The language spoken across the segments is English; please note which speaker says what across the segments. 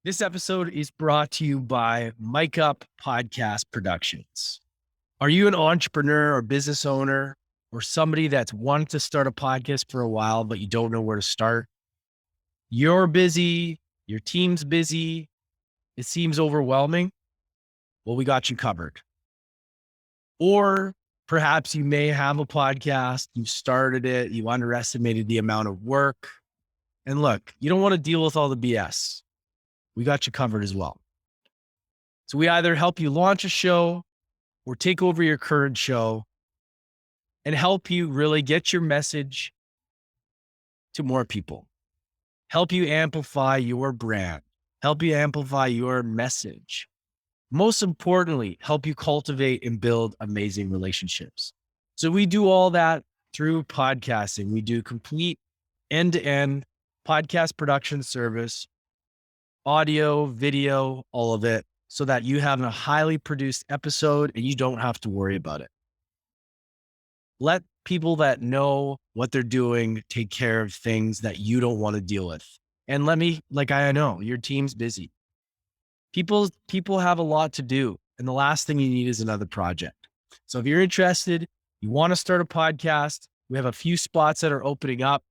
Speaker 1: This episode is brought to you by Mic Up Podcast Productions. Are you an entrepreneur or business owner or somebody that's wanted to start a podcast for a while, but you don't know where to start? You're busy, your team's busy, it seems overwhelming. Well, we got you covered. Or perhaps you may have a podcast, you started it, you underestimated the amount of work. And look, you don't want to deal with all the BS. We got you covered as well. So we either help you launch a show or take over your current show and help you really get your message to more people, help you amplify your brand, help you amplify your message. Most importantly, help you cultivate and build amazing relationships. So we do all that through podcasting. We do complete end-to-end podcast production service, audio, video, all of it, so that you have a highly produced episode and you don't have to worry about it. Let people that know what they're doing take care of things that you don't want to deal with. And I know your team's busy. People have a lot to do. And the last thing you need is another project. So if you're interested, you want to start a podcast, we have a few spots that are opening up.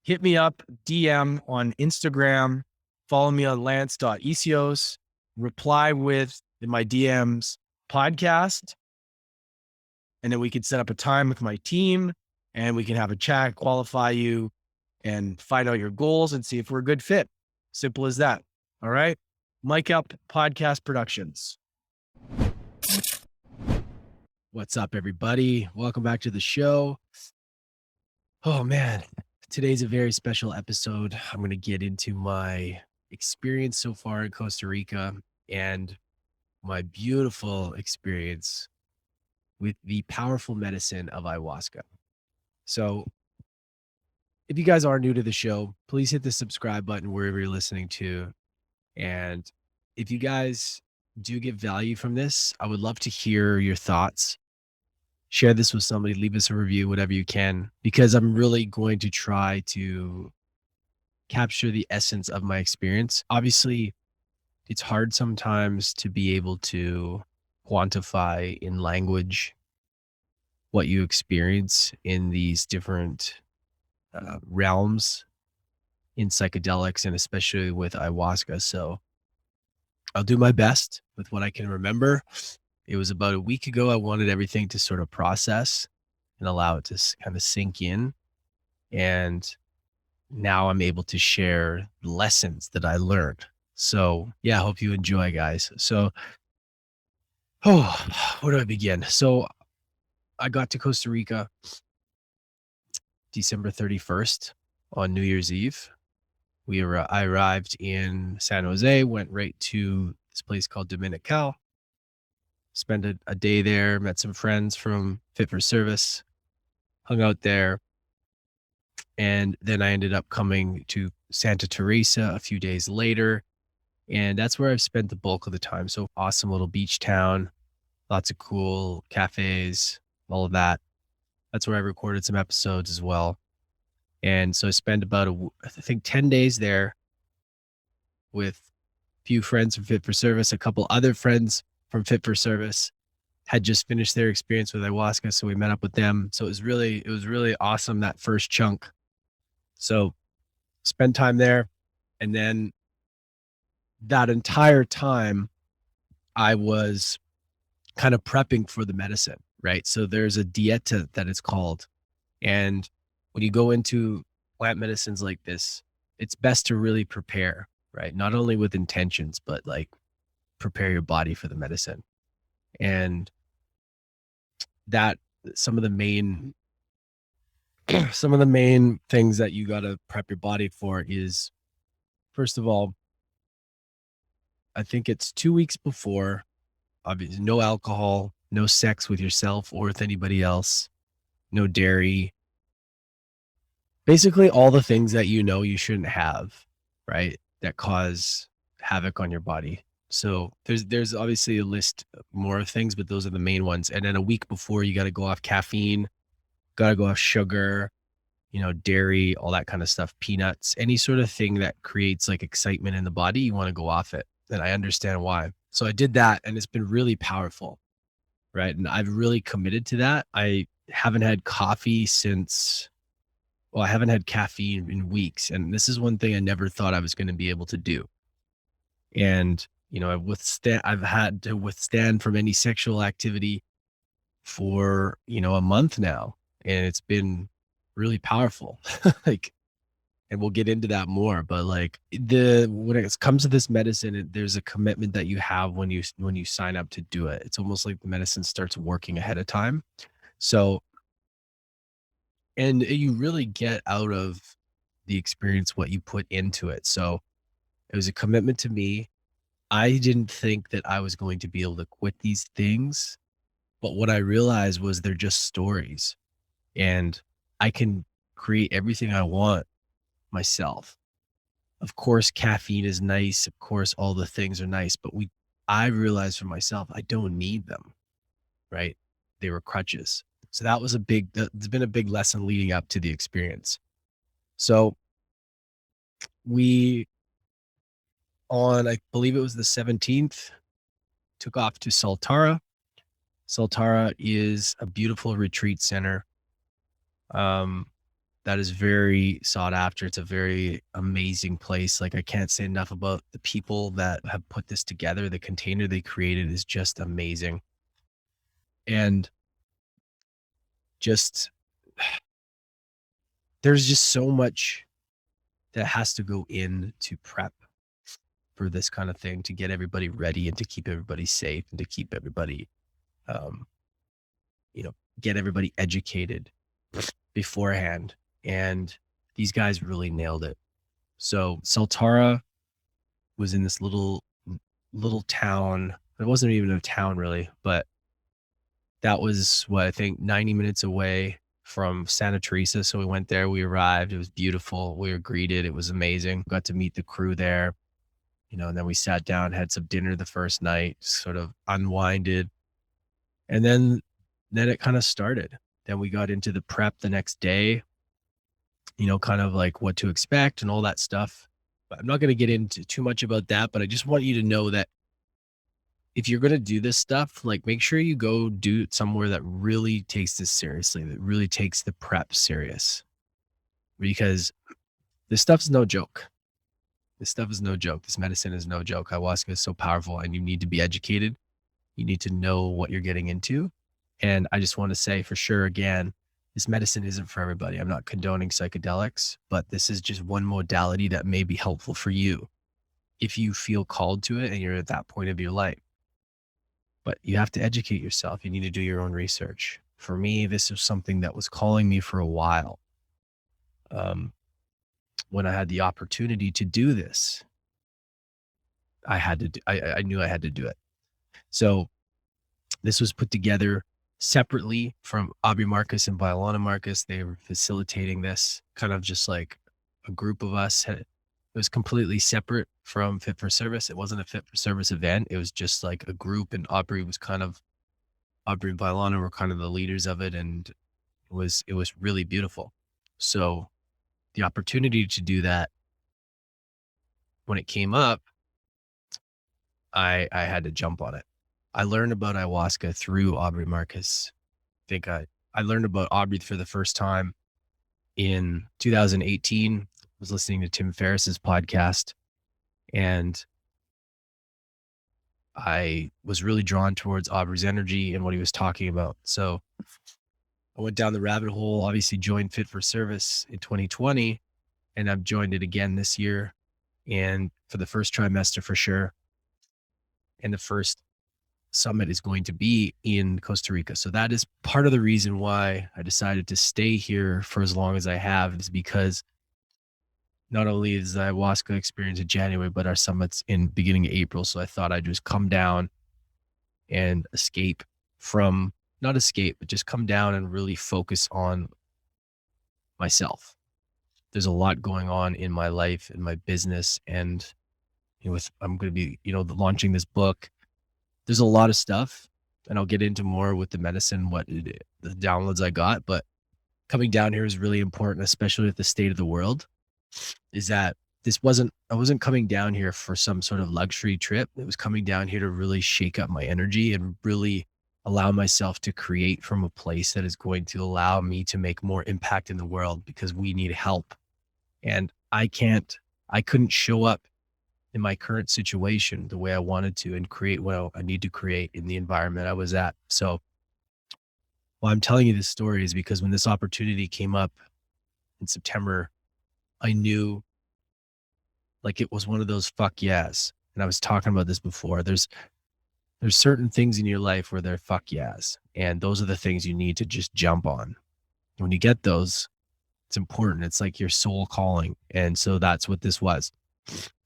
Speaker 1: Hit me up, DM on Instagram, follow me on lance.essihos, reply with in my DMs podcast. And then we can set up a time with my team and we can have a chat, qualify you and find out your goals and see if we're a good fit. Simple as that. All right. Mic Up Podcast Productions. What's up, everybody? Welcome back to the show. Oh, man. Today's a very special episode. I'm going to get into my experience so far in Costa Rica and my beautiful experience with the powerful medicine of ayahuasca. So if you guys are new to the show, please hit the subscribe button wherever you're listening to. And if you guys do get value from this, I would love to hear your thoughts. Share this with somebody, leave us a review, whatever you can, because I'm really going to try to capture the essence of my experience. Obviously, it's hard sometimes to be able to quantify in language what you experience in these different realms in psychedelics and especially with ayahuasca. So I'll do my best with what I can remember. It was about a week ago. I wanted everything to sort of process and allow it to kind of sink in. And now I'm able to share lessons that I learned. So yeah, I hope you enjoy, guys. So, where do I begin? So I got to Costa Rica December 31st on New Year's Eve. I arrived in San Jose, went right to this place called Dominical, spent a day there, met some friends from Fit for Service, hung out there. And then I ended up coming to Santa Teresa a few days later. And that's where I've spent the bulk of the time. So awesome little beach town, lots of cool cafes, all of that. That's where I recorded some episodes as well. And so I spent about, I think 10 days there with a few friends from Fit for Service, a couple other friends from Fit for Service had just finished their experience with ayahuasca. So we met up with them. So it was really awesome, that first chunk. So spend time there. And then that entire time I was kind of prepping for the medicine, right? So there's a dieta that it's called. And when you go into plant medicines like this, it's best to really prepare, right? Not only with intentions, but like prepare your body for the medicine. And that some of the main things that you got to prep your body for is, first of all, I think it's 2 weeks before, obviously no alcohol, no sex with yourself or with anybody else, no dairy, basically all the things that you shouldn't have, right? That cause havoc on your body. So there's obviously a list of more things, but those are the main ones. And then a week before, you got to go off caffeine, got to go off sugar, dairy, all that kind of stuff, peanuts, any sort of thing that creates like excitement in the body, you want to go off it. And I understand why. So I did that and it's been really powerful. Right. And I've really committed to that. I haven't had coffee since, well, I haven't had caffeine in weeks. And this is one thing I never thought I was going to be able to do. And, I've had to withstand from any sexual activity for, a month now. And it's been really powerful. Like, and we'll get into that more, but like when it comes to this medicine, there's a commitment that you have when you sign up to do it. It's almost like the medicine starts working ahead of time. So, and you really get out of the experience what you put into it. So it was a commitment to me. I didn't think that I was going to be able to quit these things, but what I realized was they're just stories, and I can create everything I want myself. Of course, caffeine is nice. Of course, all the things are nice, but I realized for myself, I don't need them, right? They were crutches. So there's been a big lesson leading up to the experience. So I believe it was the 17th, took off to Saltara. Saltara is a beautiful retreat center. That is very sought after. It's a very amazing place. Like, I can't say enough about the people that have put this together. The container they created is just amazing. And just, there's just so much that has to go in to prep for this kind of thing, to get everybody ready and to keep everybody safe and to keep everybody, get everybody educated beforehand. And these guys really nailed it. So Saltara was in this little town. It wasn't even a town really, but that was what I think 90 minutes away from Santa Teresa. So we went there, we arrived, it was beautiful. We were greeted. It was amazing. Got to meet the crew there, and then we sat down, had some dinner the first night, sort of unwinded. And then it kind of started. Then we got into the prep the next day, kind of like what to expect and all that stuff. But I'm not going to get into too much about that, but I just want you to know that if you're going to do this stuff, like, make sure you go do it somewhere that really takes this seriously, that really takes the prep serious, because this stuff is no joke. This stuff is no joke. This medicine is no joke. Ayahuasca is so powerful, and you need to be educated. You need to know what you're getting into. And I just want to say for sure, again, this medicine isn't for everybody. I'm not condoning psychedelics, but this is just one modality that may be helpful for you if you feel called to it and you're at that point of your life. But you have to educate yourself. You need to do your own research. For me, this was something that was calling me for a while. When I had the opportunity to do this, I knew I had to do it. So this was put together separately from Aubrey Marcus and Violana Marcus. They were facilitating this, kind of just like a group of us. It was completely separate from Fit for Service. It wasn't a Fit for Service event. It was just like a group, and Aubrey and Violana were kind of the leaders of it. And it was really beautiful. So the opportunity to do that, when it came up, I had to jump on it. I learned about ayahuasca through Aubrey Marcus. I think I learned about Aubrey for the first time in 2018. I was listening to Tim Ferriss's podcast, and I was really drawn towards Aubrey's energy and what he was talking about. So I went down the rabbit hole, obviously joined Fit for Service in 2020, and I've joined it again this year, and for the first trimester for sure. And the first summit is going to be in Costa Rica. So that is part of the reason why I decided to stay here for as long as I have, is because not only is the ayahuasca experience in January, but our summit's in beginning of April. So I thought I'd just come down and but just come down and really focus on myself. There's a lot going on in my life, in my business, and I'm going to be, launching this book. There's a lot of stuff, and I'll get into more with the medicine, the downloads I got, but coming down here is really important, especially with the state of the world, is that I wasn't coming down here for some sort of luxury trip. It was coming down here to really shake up my energy and really allow myself to create from a place that is going to allow me to make more impact in the world, because we need help. And I couldn't show up in my current situation the way I wanted to and create what I need to create in the environment I was at. So why I'm telling you this story is because when this opportunity came up in September, I knew, like, it was one of those fuck yes. And I was talking about this before. There's certain things in your life where they're fuck yes. And those are the things you need to just jump on. When you get those, it's important. It's like your soul calling. And so that's what this was.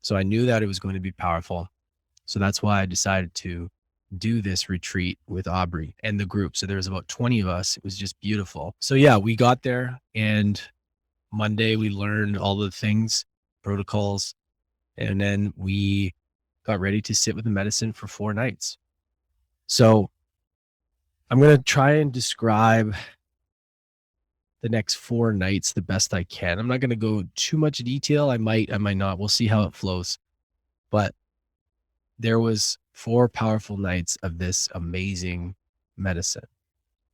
Speaker 1: So I knew that it was going to be powerful. So that's why I decided to do this retreat with Aubrey and the group. So there was about 20 of us. It was just beautiful. So yeah, we got there, and Monday we learned all the things, protocols, and then we got ready to sit with the medicine for 4 nights. So I'm going to try and describe the next 4 nights the best I can. I'm not going to go too much detail. I might not. We'll see how it flows. But there was 4 powerful nights of this amazing medicine.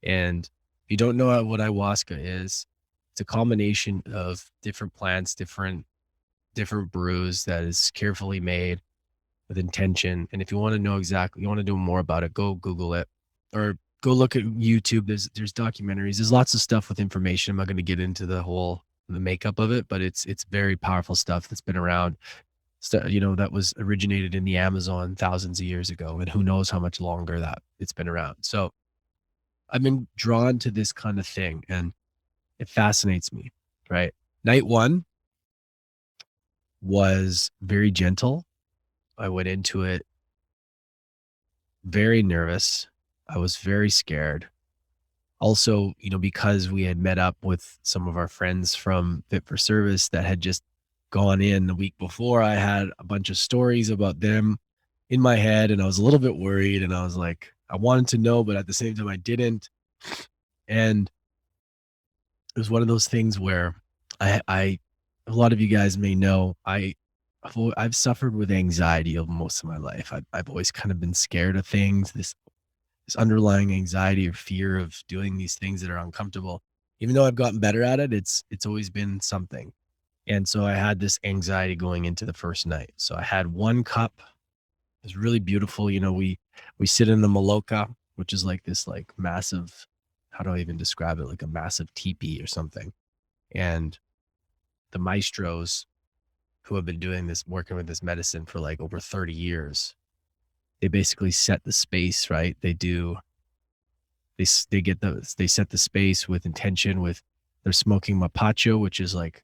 Speaker 1: And if you don't know what ayahuasca is, it's a combination of different plants, different brews that is carefully made with intention. And if you want to know exactly, you want to know more about it, go Google it or go look at YouTube. There's documentaries. There's lots of stuff with information. I'm not going to get into the makeup of it, but it's very powerful stuff that's been around. That was originated in the Amazon thousands of years ago, and who knows how much longer that it's been around. So I've been drawn to this kind of thing, and it fascinates me, right? Night 1 was very gentle. I went into it very nervous. I was very scared. Also, because we had met up with some of our friends from Fit for Service that had just gone in the week before, I had a bunch of stories about them in my head, and I was a little bit worried, and I was like, I wanted to know, but at the same time I didn't. And it was one of those things where a lot of you guys may know, I've suffered with anxiety of most of my life. I've always kind of been scared of things, this underlying anxiety or fear of doing these things that are uncomfortable. Even though I've gotten better at it, it's always been something. And so I had this anxiety going into the first night. So I had 1 cup. It was really beautiful. We sit in the maloka, which is like this like massive, how do I even describe it? Like a massive teepee or something. And the maestros who have been working with this medicine for like over 30 years, they basically set the space, right? They set the space with intention. They're smoking mapacho, which is like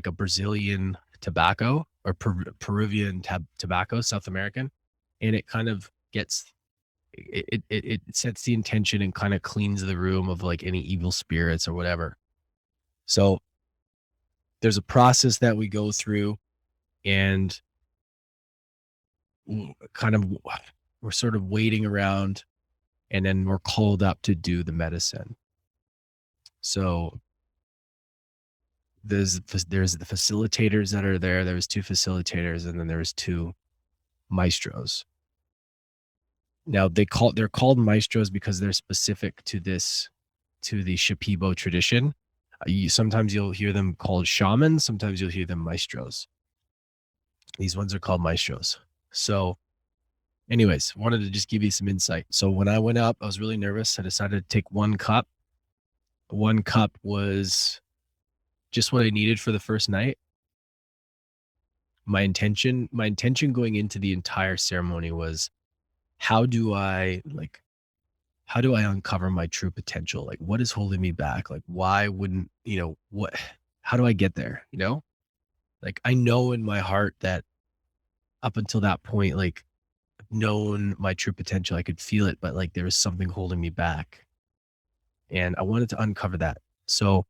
Speaker 1: a Brazilian tobacco, or Peruvian tobacco, South American. And it kind of it sets the intention and kind of cleans the room of like any evil spirits or whatever. So there's a process that we go through, and we're sort of waiting around, and then we're called up to do the medicine. So there's the facilitators that are there. There was 2 facilitators, and then there was 2 maestros. Now they're called maestros because they're specific to the Shipibo tradition. Sometimes you'll hear them called shamans. Sometimes you'll hear them maestros. These ones are called maestros. So anyways, wanted to just give you some insight. So when I went up, I was really nervous. I decided to take 1 cup. 1 cup was just what I needed for the first night. My intention going into the entire ceremony was, how do I uncover my true potential? Like, what is holding me back? Like, why wouldn't, how do I get there? Like, I know in my heart that up until that point, like, I've known my true potential. I could feel it, but like there was something holding me back, and I wanted to uncover that. So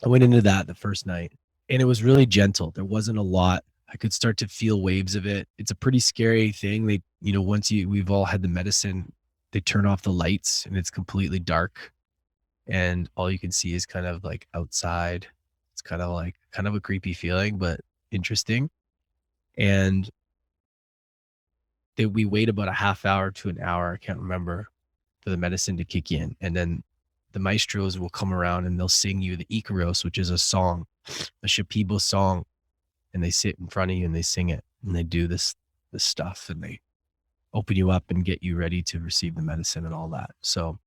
Speaker 1: I went into that the first night, and it was really gentle. There wasn't a lot. I could start to feel waves of it. It's a pretty scary thing. Once we've all had the medicine, they turn off the lights and it's completely dark. and all you can see is kind of like outside. It's kind of a creepy feeling, but interesting. And we wait about a half hour to an hour, I can't remember, for the medicine to kick in. And then the maestros will come around and they'll sing you the Icaros, which is a song, a Shipibo song. And they sit in front of you and they sing it and they do this stuff and they open you up and get you ready to receive the medicine and all that. So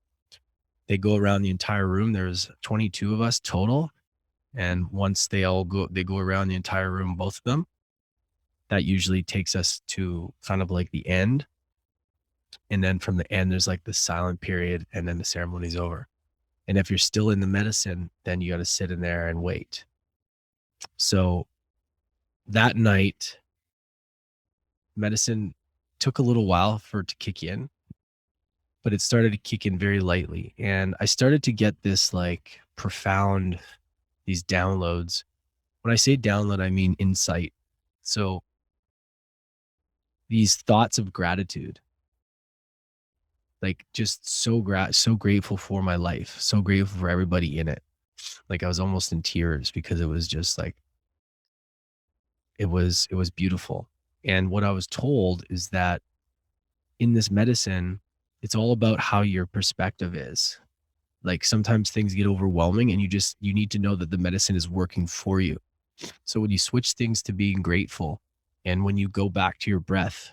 Speaker 1: they go around the entire room. There's 22 of us total. And once they go around the entire room, both of them, that usually takes us to kind of like the end. And then from the end, there's like the silent period and then the ceremony's over. And if you're still in the medicine, then you got to sit in there and wait. So that night, medicine took a little while for it to kick in, but it started to kick in very lightly. And I started to get this like profound, these downloads. When I say download, I mean insight. So these thoughts of gratitude, like just so grateful for my life, so grateful for everybody in it. Like I was almost in tears because it was just like, it was beautiful. And what I was told is that in this medicine, it's all about how your perspective is. Like sometimes things get overwhelming and you need to know that the medicine is working for you. So when you switch things to being grateful and when you go back to your breath,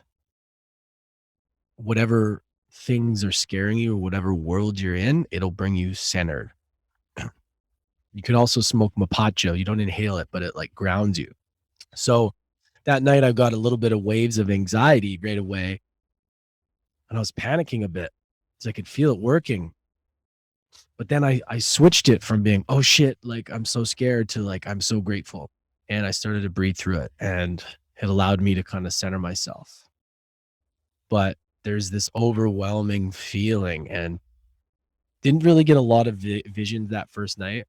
Speaker 1: whatever things are scaring you or whatever world you're in, it'll bring you centered. You can also smoke mapacho. You don't inhale it, but it like grounds you. So that night I got a little bit of waves of anxiety right away. And I was panicking a bit because I could feel it working. But then I switched it from being, oh shit, like I'm so scared to like, I'm so grateful. And I started to breathe through it and it allowed me to kind of center myself. But there's this overwhelming feeling and didn't really get a lot of vision that first night,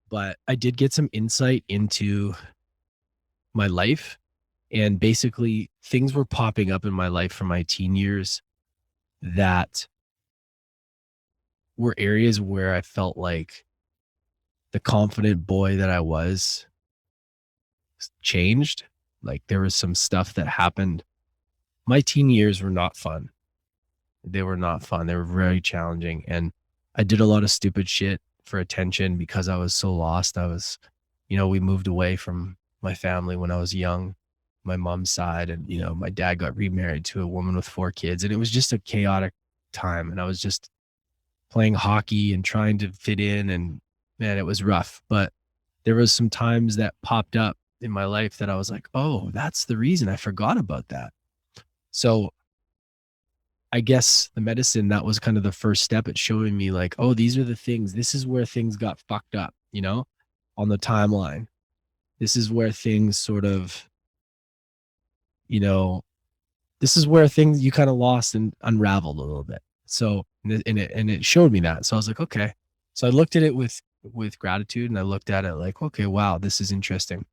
Speaker 1: but I did get some insight into my life. And basically things were popping up in my life from my teen years that were areas where I felt like the confident boy that I was changed. Like there was some stuff that happened. My teen years were not fun. They were not fun. They were very challenging. And I did a lot of stupid shit for attention because I was so lost. We moved away from my family when I was young, my mom's side. And, my dad got remarried to a woman with 4 kids. And it was just a chaotic time. And I was just playing hockey and trying to fit in. And man, it was rough. But there was some times that popped up in my life that I was like, oh, that's the reason. I forgot about that. So I guess the medicine, that was kind of the first step at showing me like, oh, these are the things. This is where things got fucked up, on the timeline. This is where things sort of, this is where things you kind of lost and unraveled a little bit. So, and it showed me that. So I was like, okay. So I looked at it with gratitude and I looked at it like, okay, wow, this is interesting.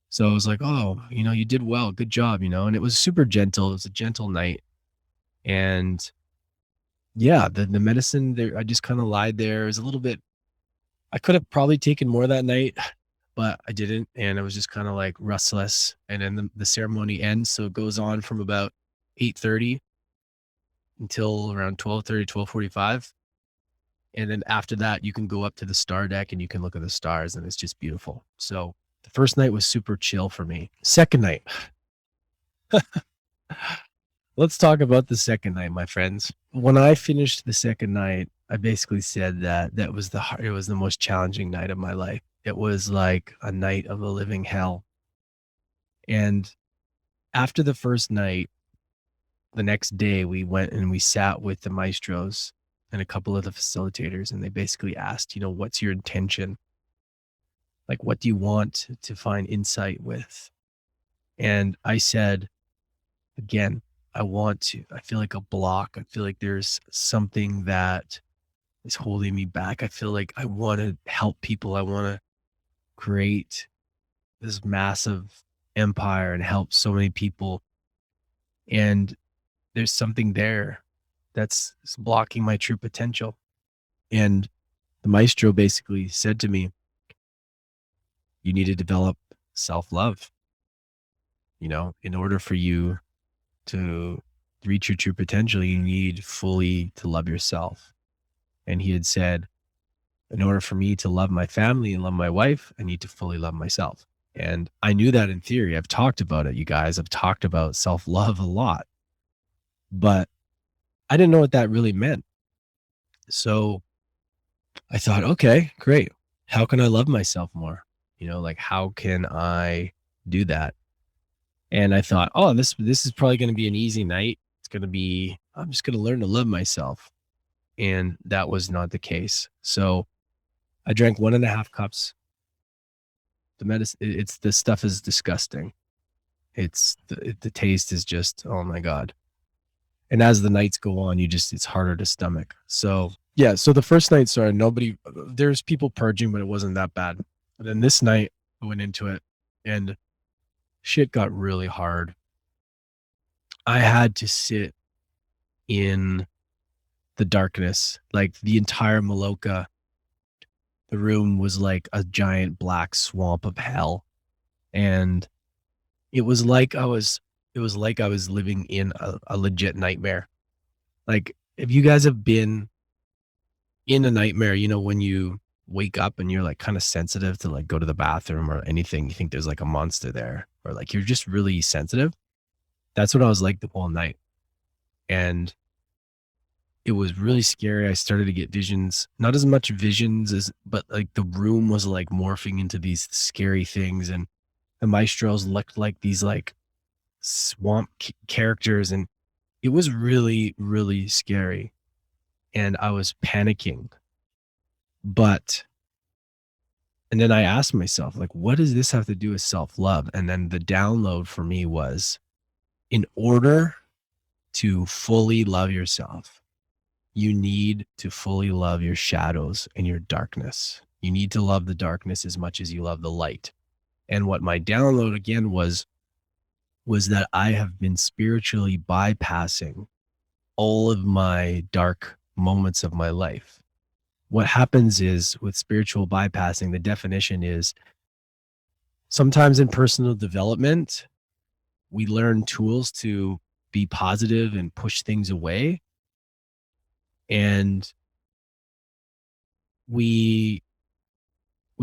Speaker 1: So I was like, oh, you did well. Good job, and it was super gentle. It was a gentle night. And yeah, the medicine there, I just kind of lied there. It was a little bit, I could have probably taken more that night, but I didn't. And I was just kind of like restless. And then the ceremony ends. So it goes on from about 8:30 until around 12:30, 12:45. And then after that, you can go up to the star deck and you can look at the stars and it's just beautiful. So the first night was super chill for me. Second night. Let's talk about the second night, my friends. When I finished the second night, I basically said that it was the most challenging night of my life. It was like a night of a living hell. And after the first night, the next day we went and we sat with the maestros and a couple of the facilitators, and they basically asked, what's your intention? Like, what do you want to find insight with? And I said, again, I feel like a block. I feel like there's something that is holding me back. I feel like I want to help people. I want to create this massive empire and help so many people. And there's something there that's blocking my true potential. And the maestro basically said to me, you need to develop self-love, in order for you to reach your true potential, you need fully to love yourself. And he had said, in order for me to love my family and love my wife, I need to fully love myself. And I knew that in theory. I've talked about it, you guys. I've talked about self-love a lot, but I didn't know what that really meant. So I thought, okay, great. How can I love myself more? Like, how can I do that? And I thought, oh, this is probably going to be an easy night. I'm just going to learn to love myself. And that was not the case. So I drank 1.5 cups. The medicine, the stuff is disgusting. The taste is just, oh my God. And as the nights go on, it's harder to stomach. So yeah. So the first night, there's people purging, but it wasn't that bad. And then this night I went into it and shit got really hard. I had to sit in the darkness, like the entire Maloka. The room was like a giant black swamp of hell. And it was like I was living in a legit nightmare. Like, if you guys have been in a nightmare, when you wake up and you're like kind of sensitive to like go to the bathroom or anything, you think there's like a monster there, or like you're just really sensitive. That's what I was like the whole night. And it was really scary. I started to get visions, not as much visions but like the room was like morphing into these scary things. And the maestros looked like these like swamp characters. And it was really, really scary. And I was panicking. And then I asked myself, like, what does this have to do with self-love? And then the download for me was, in order to fully love yourself, you need to fully love your shadows and your darkness. You need to love the darkness as much as you love the light. And what my download again was that I have been spiritually bypassing all of my dark moments of my life. What happens is, with spiritual bypassing, the definition is, sometimes in personal development, we learn tools to be positive and push things away. And we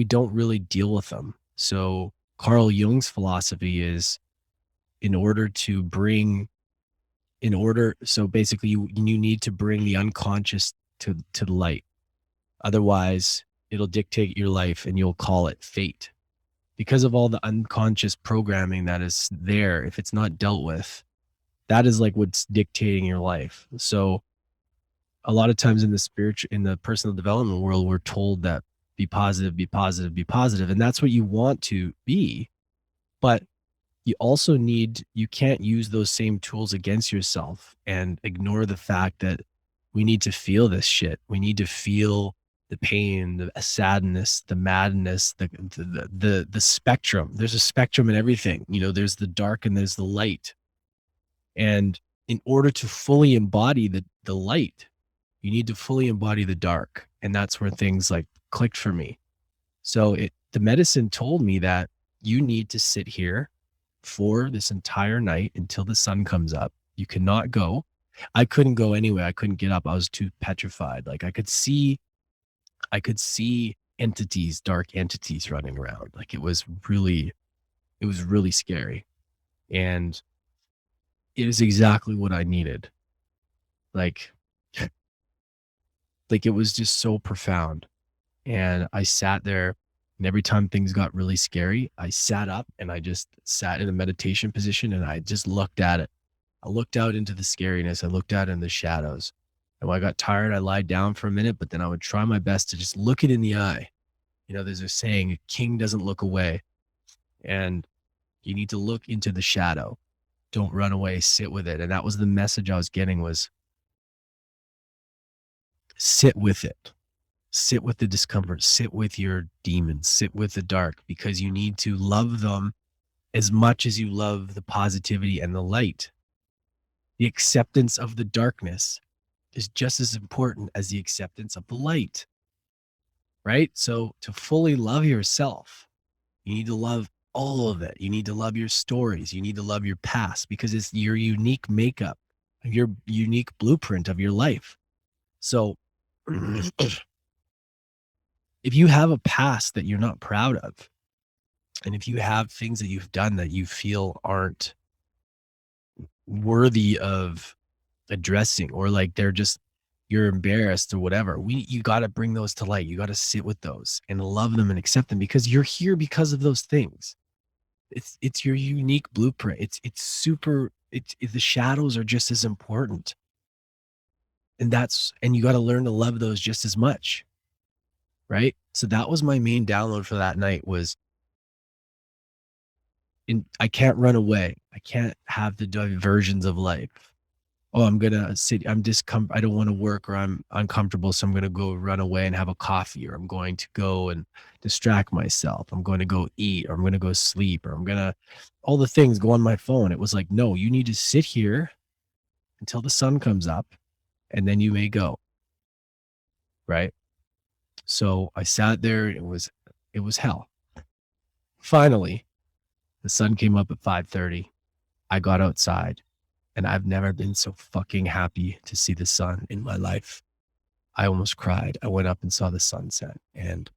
Speaker 1: don't really deal with them. So Carl Jung's philosophy is, so basically you need to bring the unconscious to the light. Otherwise, it'll dictate your life and you'll call it fate. Because of all the unconscious programming that is there, if it's not dealt with, that is like what's dictating your life. So a lot of times in the personal development world, we're told that be positive, be positive, be positive. And that's what you want to be. But you also you can't use those same tools against yourself and ignore the fact that we need to feel this shit. We need to feel the pain, the sadness, the madness, the spectrum. There's a spectrum in everything. There's the dark and there's the light. And in order to fully embody the light, you need to fully embody the dark. And that's where things like clicked for me. So the medicine told me that you need to sit here for this entire night until the sun comes up. You cannot go. I couldn't go anyway. I couldn't get up. I was too petrified. Like, I could see entities, dark entities running around. Like, it was really scary. And it was exactly what I needed. Like it was just so profound. And I sat there, and every time things got really scary, I sat up and I just sat in a meditation position and I just looked at it. I looked out into the scariness. I looked out in the shadows. And when I got tired, I lied down for a minute, but then I would try my best to just look it in the eye. There's a saying, a king doesn't look away. And you need to look into the shadow. Don't run away, sit with it. And that was the message I was getting, was sit with it. Sit with the discomfort, sit with your demons, sit with the dark, because you need to love them as much as you love the positivity and the light. The acceptance of the darkness is just as important as the acceptance of the light. right? So to fully love yourself, you need to love all of it. You need to love your stories. You need to love your past because it's your unique makeup, your unique blueprint of your life. So if you have a past that you're not proud of, and if you have things that you've done that you feel aren't worthy of addressing, or like they're just, you're embarrassed or whatever, you got to bring those to light. You got to sit with those and love them and accept them because you're here because of those things. It's your unique blueprint. It's super, the shadows are just as important. And you got to learn to love those just as much. Right. So that was my main download for that night was, I can't run away. I can't have the diversions of life. Oh, I'm gonna sit. I don't want to work, or I'm uncomfortable, so I'm gonna go run away and have a coffee, or I'm going to go and distract myself. I'm going to go eat, or I'm gonna go sleep, or I'm gonna all the things go on my phone. It was like, no, you need to sit here until the sun comes up, and then you may go. Right. So I sat there. It was hell. Finally, the sun came up at 5:30. I got outside, and I've never been so fucking happy to see the sun in my life. I almost cried. I went up and saw the sunset, and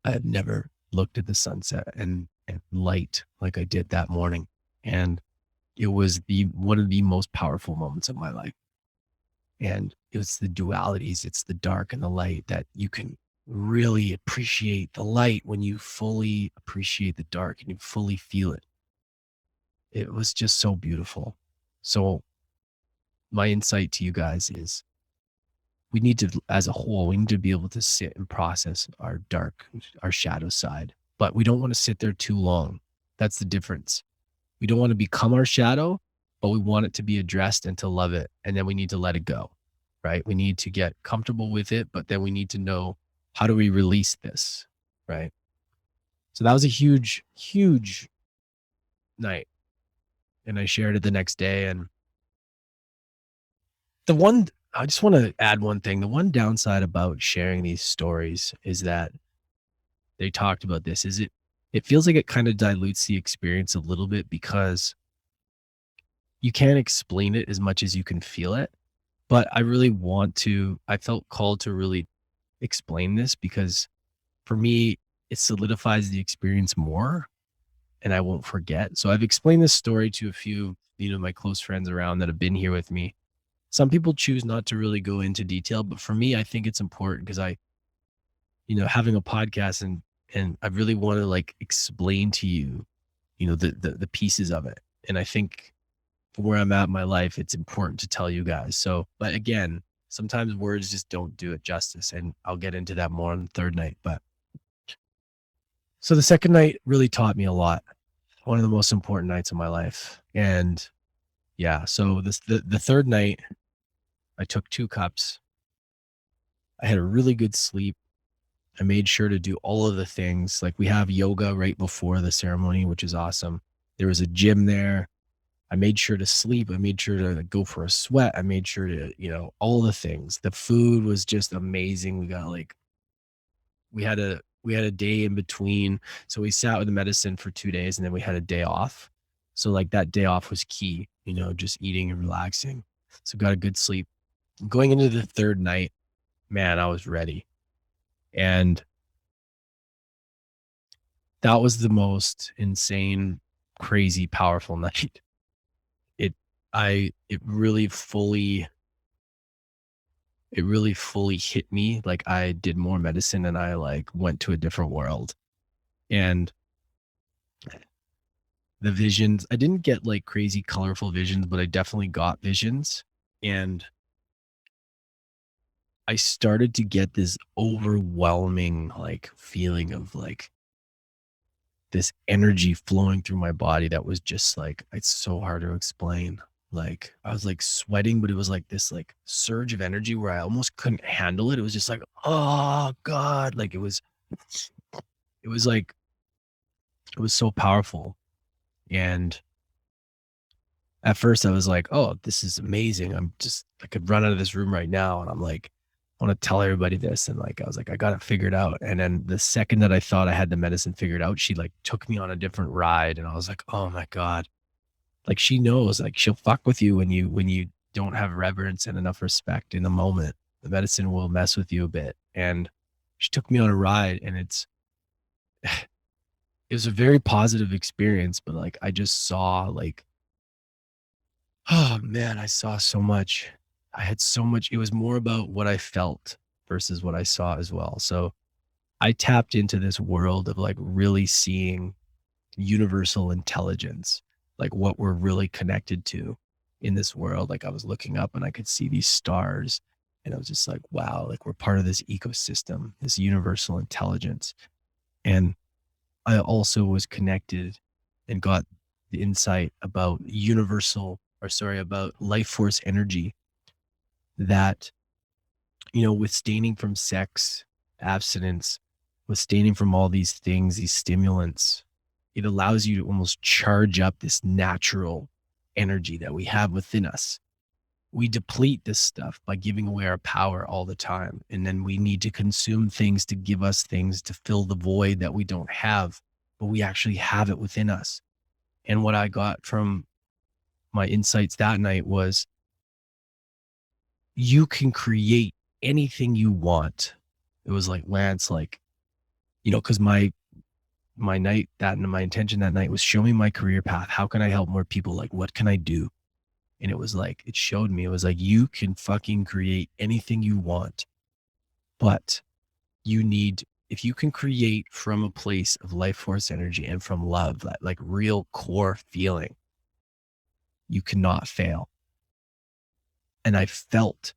Speaker 1: I had never looked at the sunset and light like I did that morning. And it was one of the most powerful moments of my life. And it's the dualities, it's the dark and the light, that you can really appreciate the light when you fully appreciate the dark and you fully feel it. It was just so beautiful. So my insight to you guys is, we need to, as a whole, we need to be able to sit and process our dark, our shadow side, but we don't want to sit there too long. That's the difference. We don't want to become our shadow, but we want it to be addressed and to love it. And then we need to let it go, right? We need to get comfortable with it, but then we need to know, how do we release this, right? So that was a huge, huge night. And I shared it the next day. And I just want to add one thing. The one downside about sharing these stories is that they talked about this, is it feels like it kind of dilutes the experience a little bit, because you can't explain it as much as you can feel it. But I felt called to really explain this, because for me, it solidifies the experience more and I won't forget. So I've explained this story to a few, my close friends around that have been here with me. Some people choose not to really go into detail, but for me, I think it's important because having a podcast, and I really want to like explain to you, the pieces of it. And I think from where I'm at in my life, it's important to tell you guys. So, but again, sometimes words just don't do it justice. And I'll get into that more on the third night. But so the second night really taught me a lot. One of the most important nights of my life. And yeah, so the third night, I took 2 cups. I had a really good sleep. I made sure to do all of the things. Like, we have yoga right before the ceremony, which is awesome. There was a gym there. I made sure to sleep. I made sure to go for a sweat. I made sure to, all the things. The food was just amazing. We had a day in between. So we sat with the medicine for 2 days, and then we had a day off. So like that day off was key, just eating and relaxing. So got a good sleep. Going into the third night, man, I was ready. And that was the most insane, crazy, powerful night. It really fully hit me. Like, I did more medicine and I went to a different world. And the visions, I didn't get crazy colorful visions, but I definitely got visions. And I started to get this overwhelming feeling of this energy flowing through my body that was just it's so hard to explain. I was sweating, but it was this surge of energy where I almost couldn't handle it. It was just oh God, it was so powerful. And at first I was oh, this is amazing. I could run out of this room right now. And I'm want to tell everybody this. And like, I was like, I got it figured out. And then the second that I thought I had the medicine figured out, she like took me on a different ride. And I was like, oh my God. Like she knows, like she'll fuck with you when you don't have reverence and enough respect in the moment. The medicine will mess with you a bit. And she took me on a ride, and it was a very positive experience, but like I just saw like, oh man, I saw so much. I had so much. It was more about what I felt versus what I saw as well. So I tapped into this world of like really seeing universal intelligence, like what we're really connected to in this world. Like I was looking up and I could see these stars, and I was just like, wow, like we're part of this ecosystem, this universal intelligence. And I also was connected and got the insight about about life force energy that, withstanding from sex, abstinence, withstanding from all these things, these stimulants, it allows you to almost charge up this natural energy that we have within us. We deplete this stuff by giving away our power all the time. And then we need to consume things to give us things to fill the void that we don't have, but we actually have it within us. And what I got from my insights that night was you can create anything you want. It was like, Lance, like, because my intention that night was show me my career path. How can I help more people? Like, what can I do? And it was like, it showed me, it was like, you can fucking create anything you want, but if you can create from a place of life force energy and from love, that like real core feeling, you cannot fail. And I felt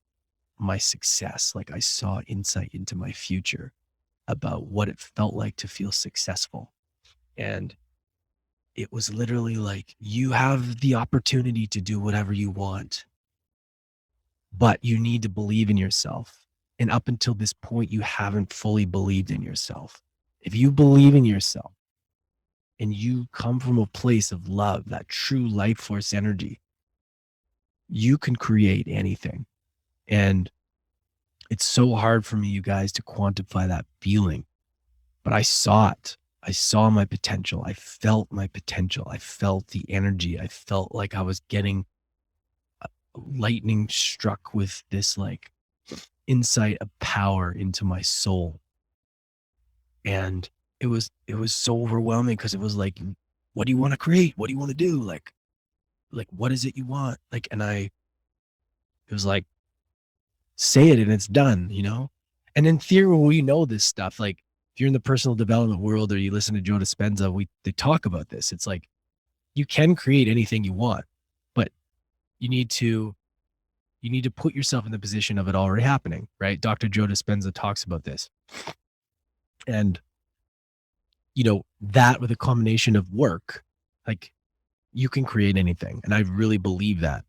Speaker 1: my success. Like I saw insight into my future about what it felt like to feel successful. And it was literally like, you have the opportunity to do whatever you want, but you need to believe in yourself. And up until this point, you haven't fully believed in yourself. If you believe in yourself and you come from a place of love, that true life force energy, you can create anything. And it's so hard for me, you guys, to quantify that feeling, but I saw it. I saw my potential. I felt my potential. I felt the energy. I felt like I was getting lightning struck with this like insight of power into my soul. And it was so overwhelming, because it was like, what do you want to create? What do you want to do? Like, what is it you want? Like, and it was like, say it and it's done, And in theory, we know this stuff. Like if you're in the personal development world or you listen to Joe Dispenza, they talk about this. It's like, you can create anything you want, but you need to put yourself in the position of it already happening, right? Dr. Joe Dispenza talks about this. And, that with a combination of work, like you can create anything. And I really believe that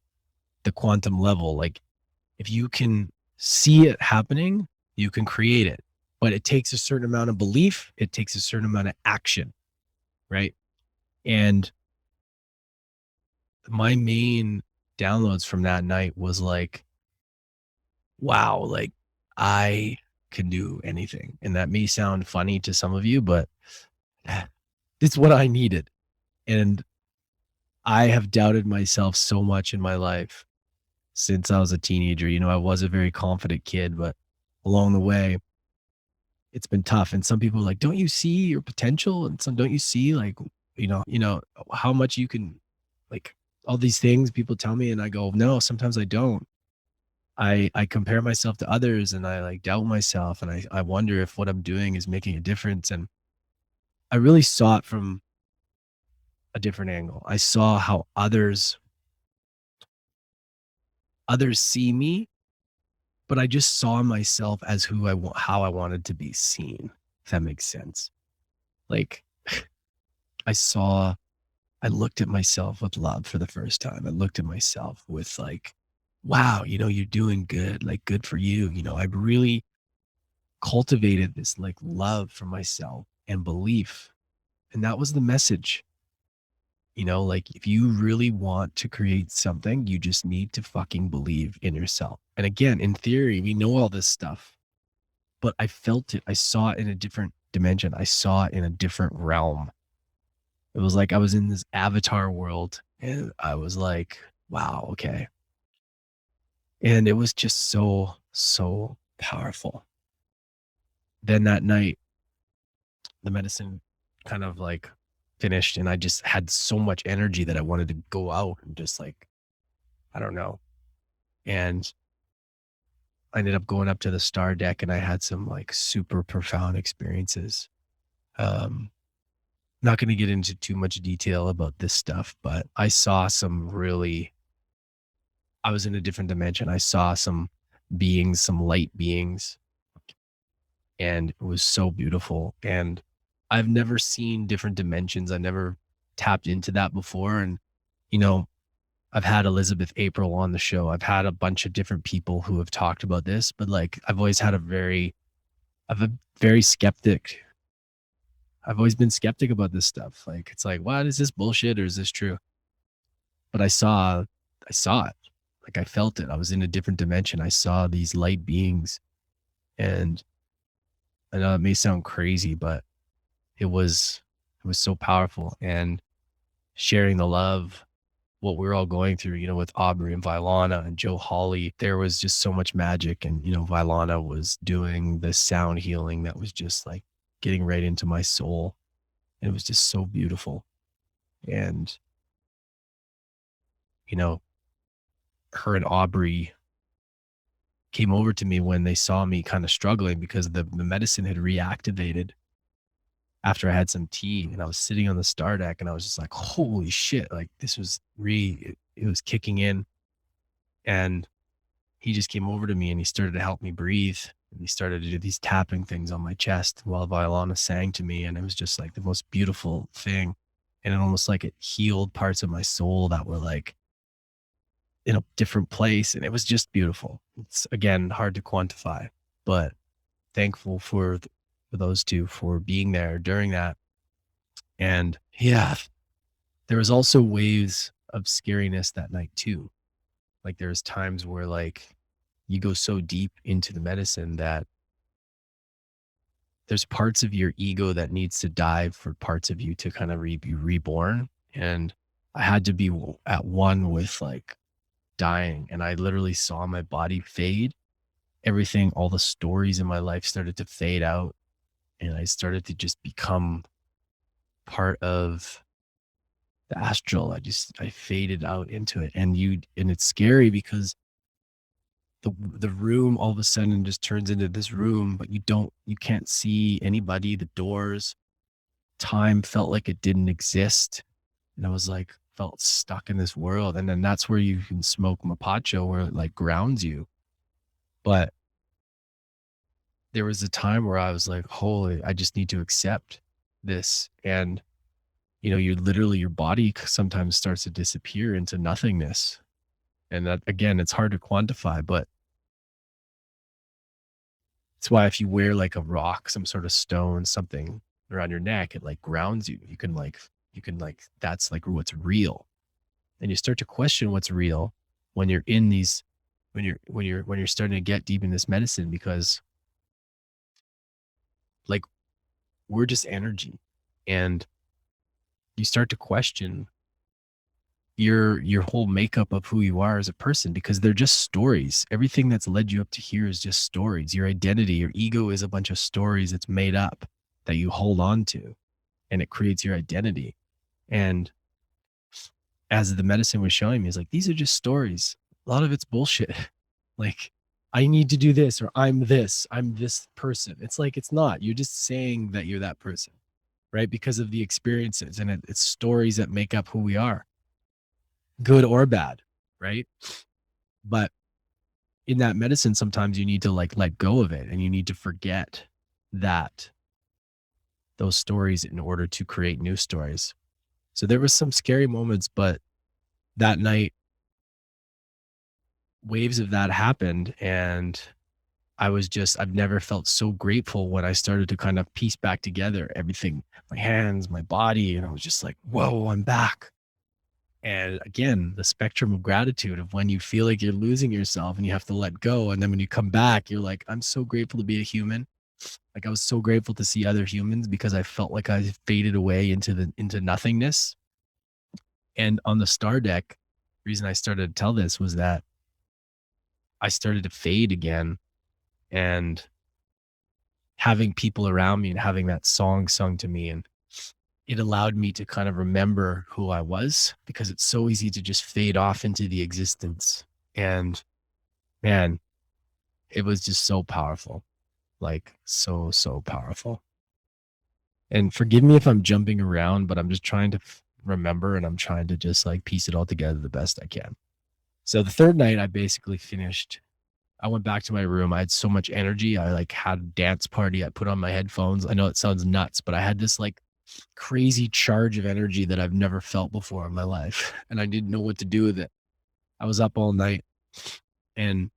Speaker 1: the quantum level, like if you can see it happening, you can create it, but it takes a certain amount of belief. It takes a certain amount of action, right? And my main downloads from that night was like, wow, like I can do anything. And that may sound funny to some of you, but it's what I needed. And I have doubted myself so much in my life since I was a teenager. I was a very confident kid, but along the way, it's been tough. And some people are like, don't you see your potential? And some, don't you see like, how much you can, like all these things people tell me. And I go, no, sometimes I don't. I compare myself to others, and I like doubt myself, and I wonder if what I'm doing is making a difference. And I really saw it from a different angle. I saw how others see me, but I just saw myself as how I wanted to be seen, if that makes sense. Like I looked at myself with love for the first time. I looked at myself with like, wow, you're doing good, like good for you. I really cultivated this like love for myself and belief. And that was the message. Like if you really want to create something, you just need to fucking believe in yourself. And again, in theory, we know all this stuff, but I felt it. I saw it in a different dimension. I saw it in a different realm. It was like I was in this avatar world and I was like, wow, okay. And it was just so, so powerful. Then that night, the medicine kind of like finished and I just had so much energy that I wanted to go out and just like, I don't know. And I ended up going up to the star deck and I had some like super profound experiences. Um, Not going to get into too much detail about this stuff, but I saw some really, I was in a different dimension. I saw some beings, some light beings, and it was so beautiful. And I've never seen different dimensions. I never tapped into that before. And, you know, I've had Elizabeth April on the show. I've had a bunch of different people who have talked about this, but like I've always had I've a very skeptic. I've always been skeptic about this stuff. Like it's like, what is this bullshit or is this true? But I saw it. Like I felt it. I was in a different dimension. I saw these light beings, and I know it may sound crazy, but it was so powerful. And sharing the love, what we're all going through, with Aubrey and Vylana and Joe Hawley, there was just so much magic. And, Vylana was doing the sound healing that was just like getting right into my soul. And it was just so beautiful. And, you know, her and Aubrey came over to me when they saw me kind of struggling because the medicine had reactivated after I had some tea, and I was sitting on the star deck and I was just like, holy shit, like this was it was kicking in. And he just came over to me and he started to help me breathe. And he started to do these tapping things on my chest while Violana sang to me. And it was just like the most beautiful thing. And it almost like it healed parts of my soul that were like in a different place. And it was just beautiful. It's again hard to quantify, but thankful for those two for being there during that. And yeah, there was also waves of scariness that night too. Like there's times where like you go so deep into the medicine that there's parts of your ego that needs to die for parts of you to kind of be reborn. And I had to be at one with like dying. And I literally saw my body fade. Everything, all the stories in my life started to fade out. And I started to just become part of the astral. I faded out into it. And it's scary because the room all of a sudden just turns into this room, but you can't see anybody, the doors. Time felt like it didn't exist. And I was like, felt stuck in this world. And then that's where you can smoke mapacho, where it like grounds you. But there was a time where I was like, holy, I just need to accept this. And, your body sometimes starts to disappear into nothingness. And that, again, it's hard to quantify, but it's why if you wear like a rock, some sort of stone, something around your neck, it like grounds you. That's like what's real. And you start to question what's real when you're in these, when you're starting to get deep in this medicine, because like we're just energy, and you start to question your whole makeup of who you are as a person, because they're just stories. Everything that's led you up to here is just stories. Your identity, your ego is a bunch of stories that's made up that you hold on to, and it creates your identity. And as the medicine was showing me, it's like, these are just stories. A lot of it's bullshit. Like, I need to do this, or I'm this person. It's like, it's not. You're just saying that you're that person, right? Because of the experiences, and it's stories that make up who we are, good or bad, right? But in that medicine, sometimes you need to like let go of it, and you need to forget that those stories in order to create new stories. So there was some scary moments, but that night, waves of that happened. And I've never felt so grateful when I started to kind of piece back together everything, my hands, my body. And I was just like, whoa, I'm back. And again, the spectrum of gratitude of when you feel like you're losing yourself and you have to let go. And then when you come back, you're like, I'm so grateful to be a human. Like I was so grateful to see other humans because I felt like I faded away into nothingness. And on the star deck, the reason I started to tell this was that I started to fade again, and having people around me and having that song sung to me, and it allowed me to kind of remember who I was, because it's so easy to just fade off into the existence. And man, it was just so powerful, like so, so powerful. And forgive me if I'm jumping around, but I'm just trying to remember, and I'm trying to just like piece it all together the best I can. So the third night I basically finished. I went back to my room. I had so much energy. I like had a dance party. I put on my headphones. I know it sounds nuts, but I had this like crazy charge of energy that I've never felt before in my life. And I didn't know what to do with it. I was up all night and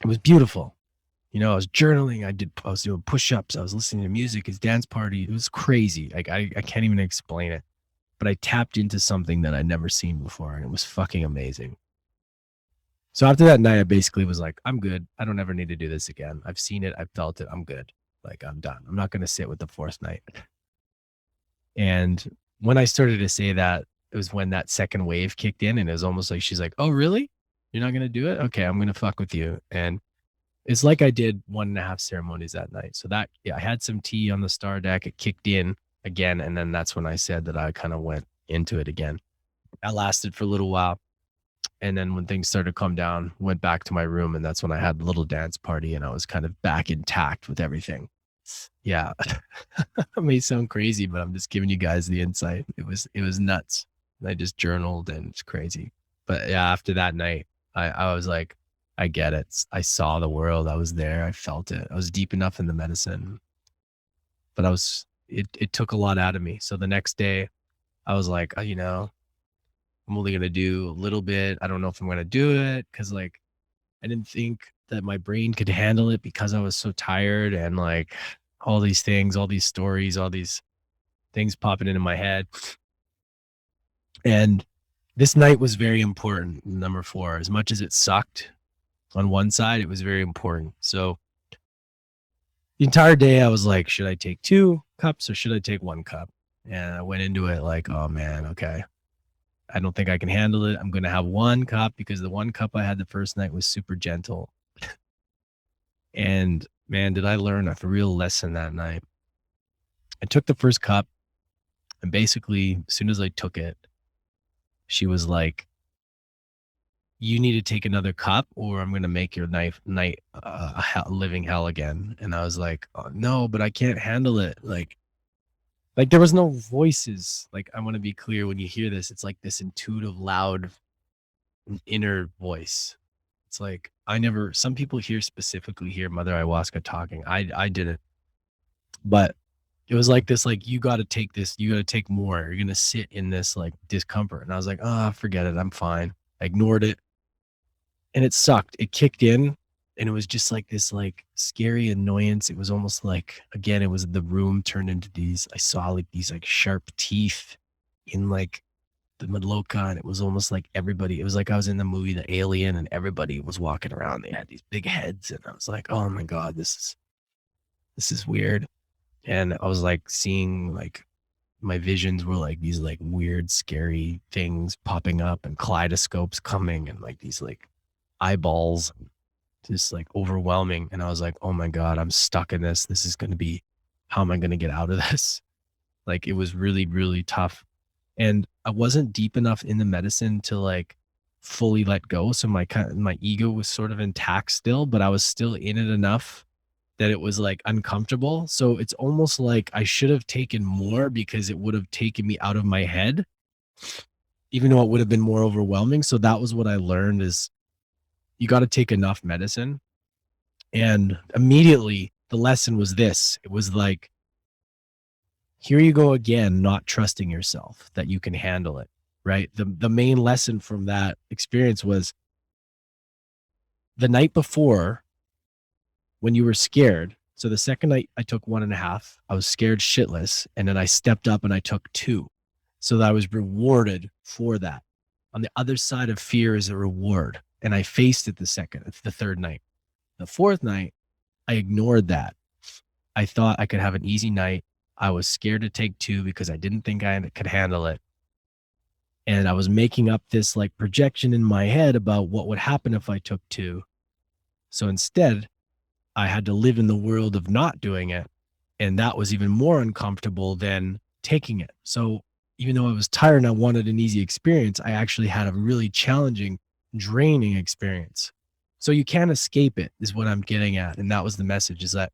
Speaker 1: it was beautiful. You know, I was journaling. I was doing push-ups. I was listening to music. His dance party. It was crazy. Like I can't even explain it, but I tapped into something that I'd never seen before, and it was fucking amazing. So after that night, I basically was like, I'm good. I don't ever need to do this again. I've seen it. I've felt it. I'm good. Like I'm done. I'm not going to sit with the fourth night. And when I started to say that, it was when that second wave kicked in, and it was almost like, she's like, oh, really? You're not going to do it? Okay, I'm going to fuck with you. And it's like I did 1.5 ceremonies that night. So that, yeah, I had some tea on the star deck. It kicked in again. And then that's when I said that I kind of went into it again. That lasted for a little while. And then when things started to calm down, went back to my room, and that's when I had a little dance party, and I was kind of back intact with everything. Yeah. It may sound crazy, but I'm just giving you guys the insight. It was nuts. I just journaled, and it's crazy. But yeah, after that night, I was like, I get it. I saw the world. I was there. I felt it. I was deep enough in the medicine, but it took a lot out of me. So the next day I was like, you know, I'm only going to do a little bit. I don't know if I'm going to do it, because like I didn't think that my brain could handle it, because I was so tired, and like all these things, all these stories, all these things popping into my head. And this night was very important. Number 4, as much as it sucked on one side, it was very important. So the entire day I was like, should I take 2 cups or should I take 1 cup? And I went into it like, oh man, okay, I don't think I can handle it. I'm going to have 1 cup, because the 1 cup I had the first night was super gentle. And man, did I learn a real lesson that night. I took the first cup, and basically as soon as I took it, she was like, you need to take another cup, or I'm going to make your night a living hell again. And I was like, oh, no, but I can't handle it. Like there was no voices. Like, I want to be clear, when you hear this, it's like this intuitive, loud inner voice. It's like, some people specifically hear Mother Ayahuasca talking. I didn't, but it was like this, like, you got to take this, you got to take more. You're going to sit in this like discomfort. And I was like, oh, forget it. I'm fine. I ignored it. And it sucked. It kicked in, and it was just like this like scary annoyance. It was almost like, again, it was the room turned into I saw like these like sharp teeth in like the Maloka, and it was almost like everybody, it was like I was in the movie The Alien, and everybody was walking around. They had these big heads, and I was like, oh my God, this is weird. And I was like seeing, like, my visions were like these like weird, scary things popping up, and kaleidoscopes coming, and like these like eyeballs, just like overwhelming. And I was like, oh my God, I'm stuck in this. This is going to be, how am I going to get out of this? Like, it was really, really tough. And I wasn't deep enough in the medicine to like fully let go. So my ego was sort of intact still, but I was still in it enough that it was like uncomfortable. So it's almost like I should have taken more, because it would have taken me out of my head, even though it would have been more overwhelming. So that was what I learned, is you got to take enough medicine. And immediately the lesson was this. It was like, here you go again, not trusting yourself that you can handle it, right? The main lesson from that experience was, the night before, when you were scared. So the second night I took 1.5, I was scared shitless. And then I stepped up and I took 2. So that I was rewarded for that. On the other side of fear is a reward. And I faced it the third night. The fourth night, I ignored that. I thought I could have an easy night. I was scared to take two because I didn't think I could handle it. And I was making up this like projection in my head about what would happen if I took two. So instead, I had to live in the world of not doing it. And that was even more uncomfortable than taking it. So even though I was tired and I wanted an easy experience, I actually had a really challenging, draining experience. So you can't escape it, is what I'm getting at. And that was the message, is that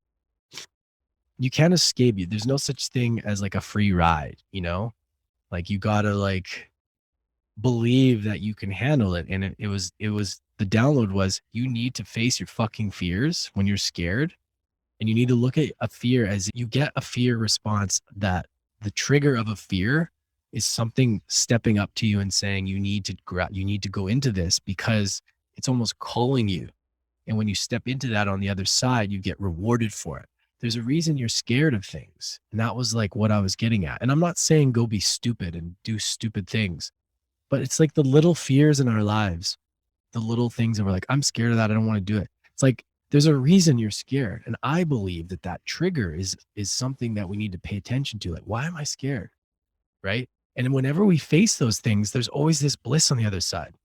Speaker 1: you can't escape it. There's no such thing as like a free ride, you know? Like you gotta like believe that you can handle it. And it was the download was, you need to face your fucking fears when you're scared. And you need to look at a fear as you get a fear response, that the trigger of a fear is something stepping up to you and saying, you need to go into this, because it's almost calling you. And when you step into that on the other side, you get rewarded for it. There's a reason you're scared of things. And that was like what I was getting at. And I'm not saying go be stupid and do stupid things, but it's like the little fears in our lives, the little things that we're like, I'm scared of that. I don't want to do it. It's like, there's a reason you're scared. And I believe that that trigger is something that we need to pay attention to. Like, why am I scared? Right. And whenever we face those things, there's always this bliss on the other side,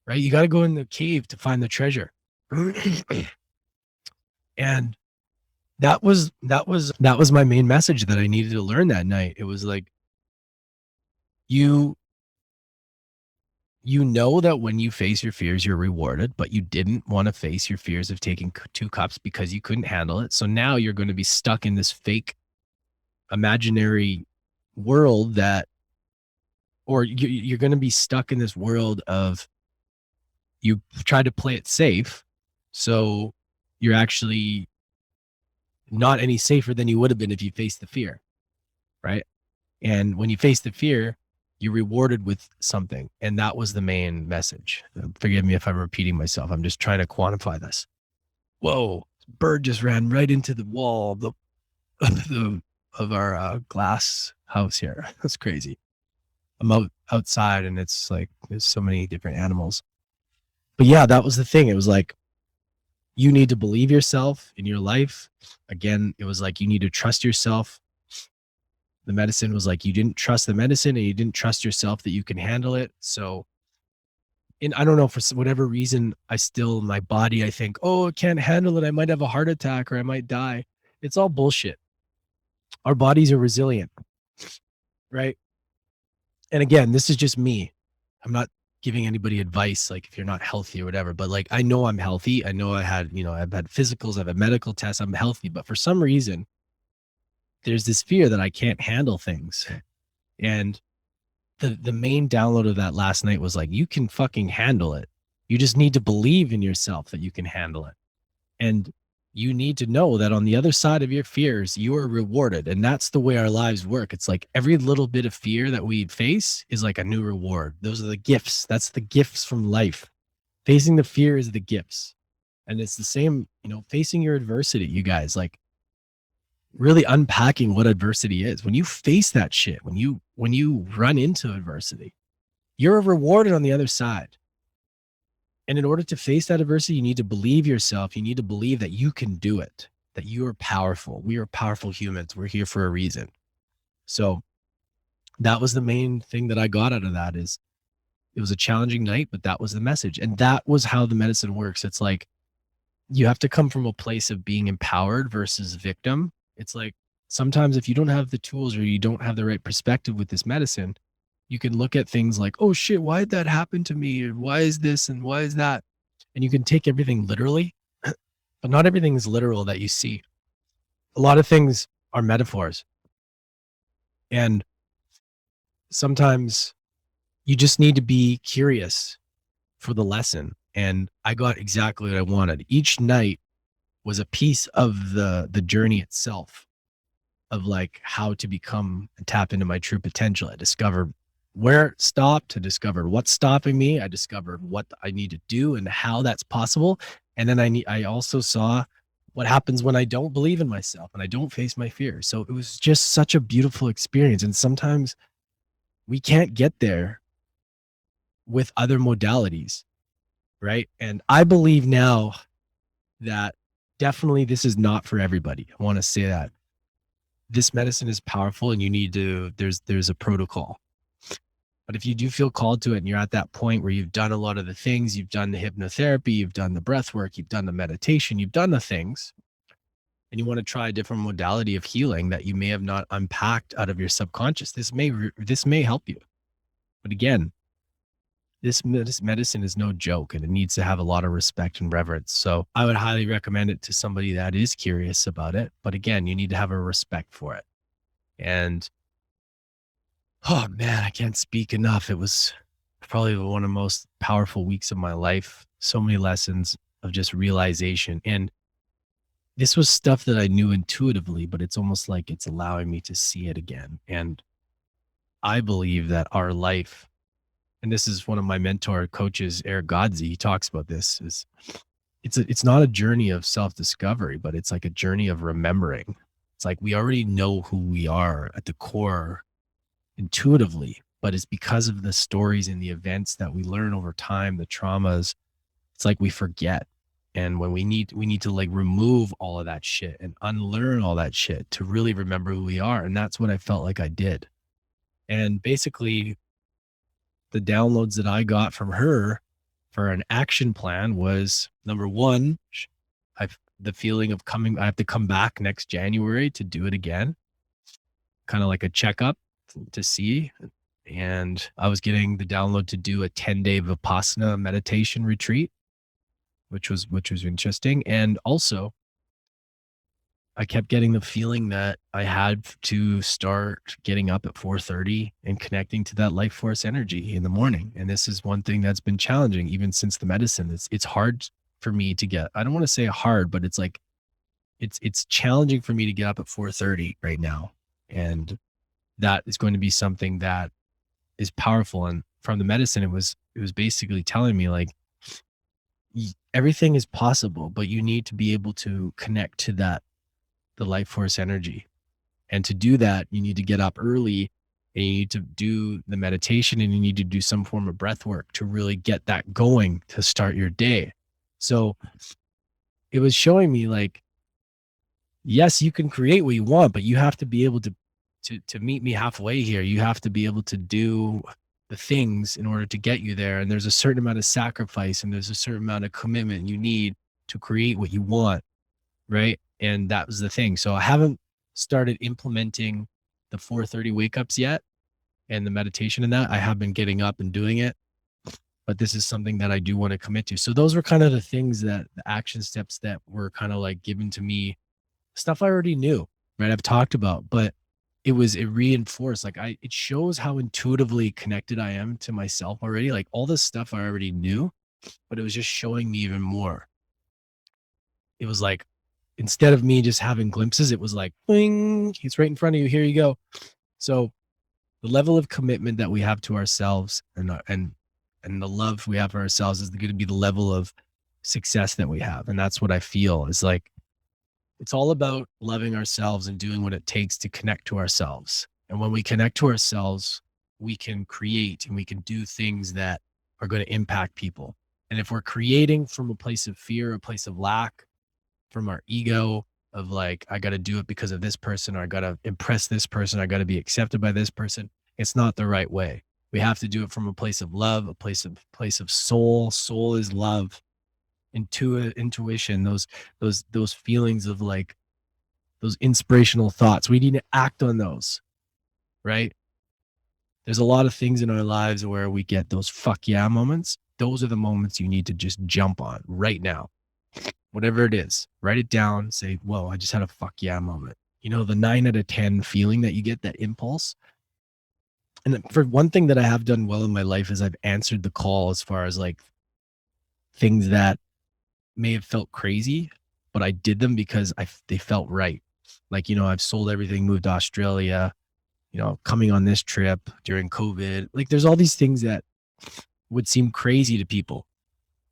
Speaker 1: right? You got to go in the cave to find the treasure. And that was my main message that I needed to learn that night. It was like, you know that when you face your fears, you're rewarded, but you didn't want to face your fears of taking two cups because you couldn't handle it. So now you're going to be stuck in this fake imaginary world you're going to be stuck in this world of, you try to play it safe. So you're actually not any safer than you would have been if you faced the fear. Right. And when you face the fear, you're rewarded with something. And that was the main message. Forgive me if I'm repeating myself. I'm just trying to quantify this. Whoa, bird just ran right into the wall of our glass house here. That's crazy. I'm outside and it's like, there's so many different animals. But yeah, that was the thing. It was like, you need to believe yourself in your life. Again, it was like, you need to trust yourself. The medicine was like, you didn't trust the medicine and you didn't trust yourself that you can handle it. So, and I don't know, for whatever reason, my body, I think, oh, I can't handle it. I might have a heart attack or I might die. It's all bullshit. Our bodies are resilient, right? And again, this is just me. I'm not giving anybody advice, like if you're not healthy or whatever, but like, I know I'm healthy. I know I've had physicals, I've had medical tests, I'm healthy, but for some reason, there's this fear that I can't handle things. And the main download of that last night was like, you can fucking handle it. You just need to believe in yourself that you can handle it. And you need to know that on the other side of your fears, you are rewarded. And that's the way our lives work. It's like every little bit of fear that we face is like a new reward. Those are the gifts. That's the gifts from life. Facing the fear is the gifts. And it's the same, facing your adversity, you guys, like, really unpacking what adversity is. When you face that shit, when you run into adversity, you're rewarded on the other side. And in order to face that adversity, you need to believe yourself. You need to believe that you can do it, that you are powerful. We are powerful humans. We're here for a reason. So that was the main thing that I got out of that. Is it was a challenging night, but that was the message. And that was how the medicine works. It's like, you have to come from a place of being empowered versus victim. It's like, sometimes if you don't have the tools or you don't have the right perspective with this medicine, you can look at things like, oh shit, why did that happen to me? Why is this and why is that? And you can take everything literally, but not everything is literal that you see. A lot of things are metaphors. And sometimes you just need to be curious for the lesson. And I got exactly what I wanted. Each night was a piece of the journey itself, of like how to become and tap into my true potential. I discovered where it stopped, I discovered what's stopping me. I discovered what I need to do and how that's possible. And then I also saw what happens when I don't believe in myself and I don't face my fears. So it was just such a beautiful experience. And sometimes we can't get there with other modalities, right? And I believe now that definitely this is not for everybody. I want to say that this medicine is powerful and you need to, there's a protocol. But if you do feel called to it and you're at that point where you've done a lot of the things, you've done the hypnotherapy, you've done the breath work, you've done the meditation, you've done the things, and you want to try a different modality of healing that you may have not unpacked out of your subconscious, this may help you. But again, this medicine is no joke and it needs to have a lot of respect and reverence. So I would highly recommend it to somebody that is curious about it. But again, you need to have a respect for it. And oh man, I can't speak enough. It was probably one of the most powerful weeks of my life. So many lessons of just realization. And this was stuff that I knew intuitively, but it's almost like it's allowing me to see it again. And I believe that our life, and this is one of my mentor coaches, Eric Godzi, he talks about this, is it's not a journey of self-discovery, but it's like a journey of remembering. It's like we already know who we are at the core intuitively, but it's because of the stories and the events that we learn over time, the traumas, it's like we forget. And when we need to like remove all of that shit and unlearn all that shit to really remember who we are. And that's what I felt like I did. And basically the downloads that I got from her for an action plan was, number one, the feeling of I have to come back next January to do it again, kind of like a checkup to see. And I was getting the download to do a 10-day Vipassana meditation retreat, which was interesting. And also I kept getting the feeling that I had to start getting up at 4:30 and connecting to that life force energy in the morning. And this is one thing that's been challenging even since the medicine. It's hard for me to get, I don't want to say hard, but it's like, it's challenging for me to get up at 4:30 right now. And that is going to be something that is powerful. And from the medicine, it was basically telling me like, everything is possible, but you need to be able to connect to the life force energy. And to do that, you need to get up early and you need to do the meditation and you need to do some form of breath work to really get that going to start your day. So it was showing me like, yes, you can create what you want, but you have to be able to meet me halfway here. You have to be able to do the things in order to get you there. And there's a certain amount of sacrifice and there's a certain amount of commitment you need to create what you want. Right. And that was the thing. So I haven't started implementing the 4:30 wake ups yet and the meditation in that. I have been getting up and doing it, but this is something that I do want to commit to. So those were kind of the things that the action steps that were kind of like given to me, stuff I already knew, right? I've talked about, but it reinforced, like it shows how intuitively connected I am to myself already. Like all this stuff I already knew, but it was just showing me even more. It was like, instead of me just having glimpses, it was like, bing, it's right in front of you. Here you go. So the level of commitment that we have to ourselves and the love we have for ourselves is going to be the level of success that we have. And that's what I feel is like, it's all about loving ourselves and doing what it takes to connect to ourselves. And when we connect to ourselves, we can create and we can do things that are going to impact people. And if we're creating from a place of fear, a place of lack, from our ego of like, I got to do it because of this person, or I got to impress this person, I got to be accepted by this person, it's not the right way. We have to do it from a place of love, a place of soul. Soul is love. Intuition, those feelings of like those inspirational thoughts. We need to act on those, right? There's a lot of things in our lives where we get those fuck yeah moments. Those are the moments you need to just jump on right now. Whatever it is, write it down, say, whoa, I just had a fuck yeah moment. You know, the 9 out of 10 feeling that you get, that impulse. And for one thing that I have done well in my life is I've answered the call as far as like things that may have felt crazy, but I did them because they felt right. Like, you know, I've sold everything, moved to Australia, you know, coming on this trip during COVID. Like there's all these things that would seem crazy to people,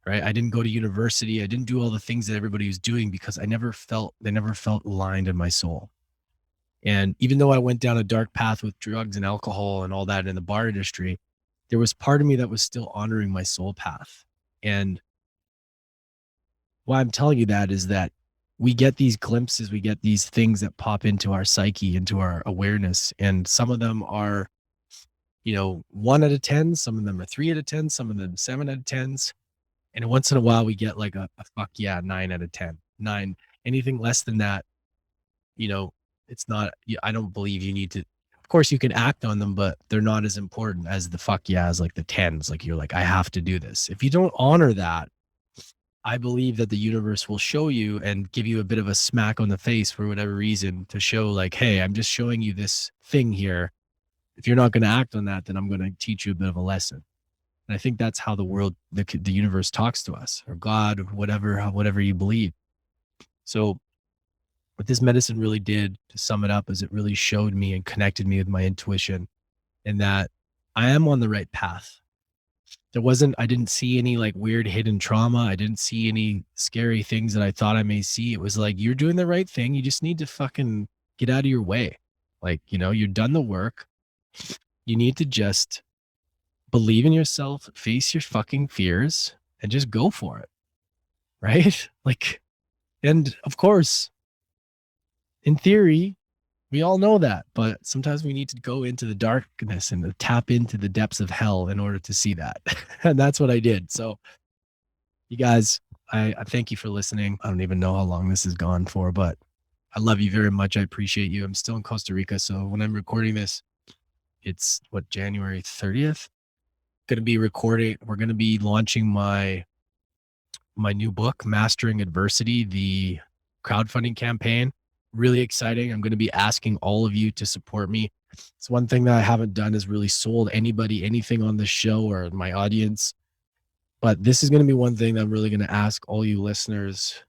Speaker 1: right? I didn't go to university. I didn't do all the things that everybody was doing because they never felt aligned in my soul. And even though I went down a dark path with drugs and alcohol and all that in the bar industry, there was part of me that was still honoring my soul path. And why I'm telling you that is that we get these glimpses, we get these things that pop into our psyche, into our awareness. And some of them are, 1 out of 10, some of them are 3 out of 10, some of them 7 out of 10s. And once in a while we get like a fuck yeah, 9 out of 10. 9. Anything less than that, it's not, I don't believe you need to, of course you can act on them, but they're not as important as the fuck yeah, as like the 10s. Like you're like, I have to do this. If you don't honor that, I believe that the universe will show you and give you a bit of a smack on the face for whatever reason to show like, hey, I'm just showing you this thing here. If you're not going to act on that, then I'm going to teach you a bit of a lesson. And I think that's how the world, the universe talks to us, or God, or whatever you believe. So what this medicine really did, to sum it up, is it really showed me and connected me with my intuition, and that I am on the right path. I didn't see any like weird hidden trauma. I didn't see any scary things that I thought I may see. It was like, you're doing the right thing. You just need to fucking get out of your way. Like, you've done the work. You need to just believe in yourself, face your fucking fears, and just go for it. Right? Like, and of course, in theory, we all know that, but sometimes we need to go into the darkness and tap into the depths of hell in order to see that. And that's what I did. So you guys, I thank you for listening. I don't even know how long this has gone for, but I love you very much. I appreciate you. I'm still in Costa Rica. So when I'm recording this, it's January 30th. We're going to be launching my new book, Mastering Adversity, the crowdfunding campaign. Really exciting. I'm going to be asking all of you to support me. It's one thing that I haven't done is really sold anybody anything on the show or my audience. But this is going to be one thing that I'm really going to ask all you listeners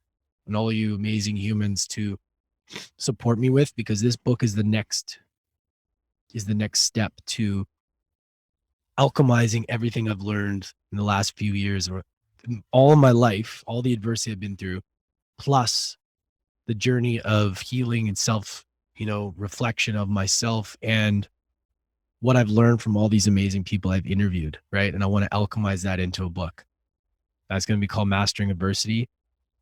Speaker 1: and all you amazing humans to support me with, because this book is the next step to alchemizing everything I've learned in the last few years, or all of my life, all the adversity I've been through, plus the journey of healing and self, reflection of myself and what I've learned from all these amazing people I've interviewed. Right. And I want to alchemize that into a book. That's going to be called Mastering Adversity.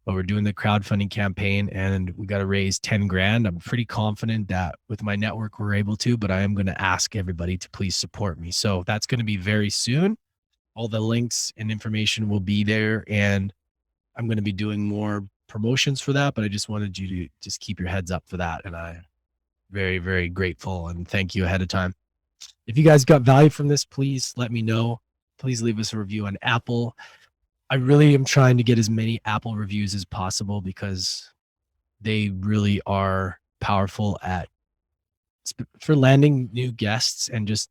Speaker 1: But we're doing the crowdfunding campaign and we got to raise 10 grand. I'm pretty confident that with my network, we're able to, but I am going to ask everybody to please support me. So that's going to be very soon. All the links and information will be there, and I'm going to be doing more promotions for that, but I just wanted you to just keep your heads up for that. And I'm very, very grateful and thank you ahead of time. If you guys got value from this, please let me know. Please leave us a review on Apple. I really am trying to get as many Apple reviews as possible because they really are powerful for landing new guests and just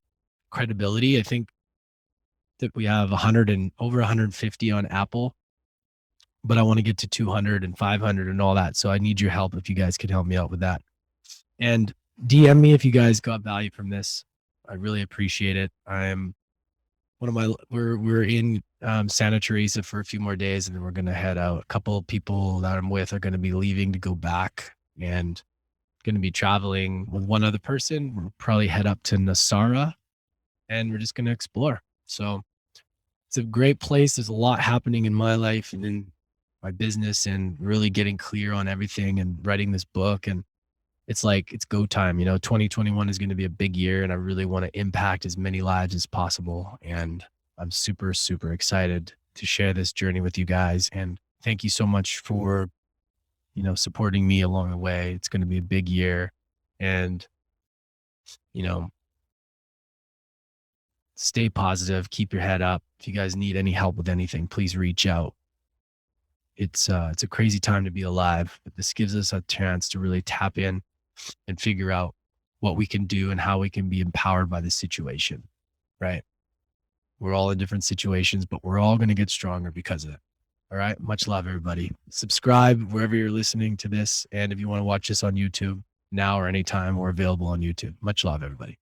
Speaker 1: credibility. I think that we have over 150 on Apple, but I want to get to 200 and 500 and all that. So I need your help if you guys could help me out with that. And DM me if you guys got value from this. I really appreciate it. We're in Santa Teresa for a few more days, and then we're going to head out. A couple of people that I'm with are going to be leaving to go back, and going to be traveling with one other person. We'll probably head up to Nasara, and we're just going to explore. So it's a great place. There's a lot happening in my life and in my business, and really getting clear on everything and writing this book. And it's like, it's go time. 2021 is going to be a big year, and I really want to impact as many lives as possible. And I'm super, super excited to share this journey with you guys. And thank you so much for, supporting me along the way. It's going to be a big year, and, stay positive, keep your head up. If you guys need any help with anything, please reach out. It's a crazy time to be alive, but this gives us a chance to really tap in and figure out what we can do and how we can be empowered by the situation, right? We're all in different situations, but we're all going to get stronger because of it. All right. Much love, everybody. Subscribe wherever you're listening to this. And if you want to watch this on YouTube now or anytime, we're available on YouTube. Much love, everybody.